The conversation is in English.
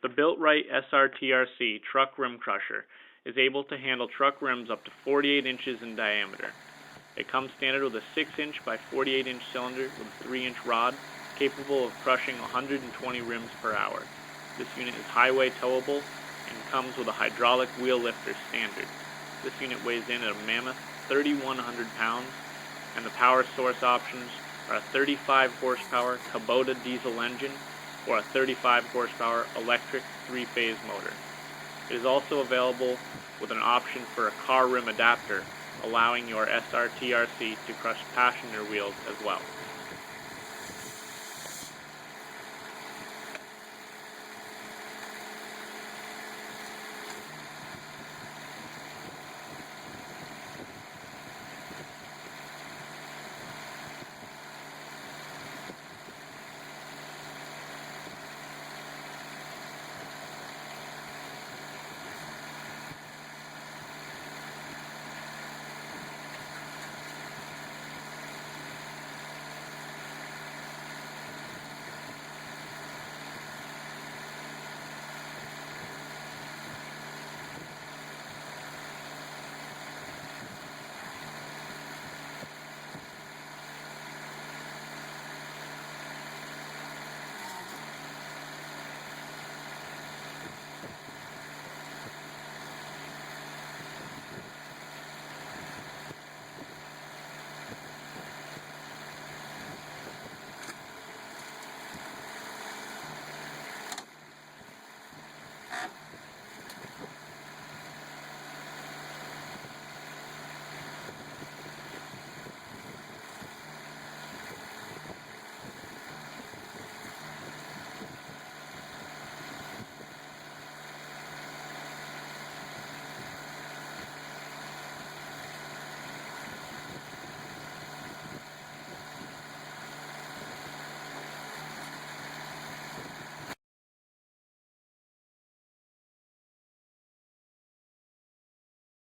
The Built-rite SRTRC truck rim crusher is able to handle truck rims up to 48 inches in diameter. It comes standard with a 6-inch by 48-inch cylinder with a 3-inch rod, capable of crushing 120 rims per hour. This unit is highway towable and comes with a hydraulic wheel lifter standard. This unit weighs in at a mammoth 3,100 pounds, and the power source options are a 35 horsepower Kubota diesel engine or a 35 horsepower electric 3-phase motor. It is also available with an option for a car rim adapter, allowing your SRTRC to crush passenger wheels as well.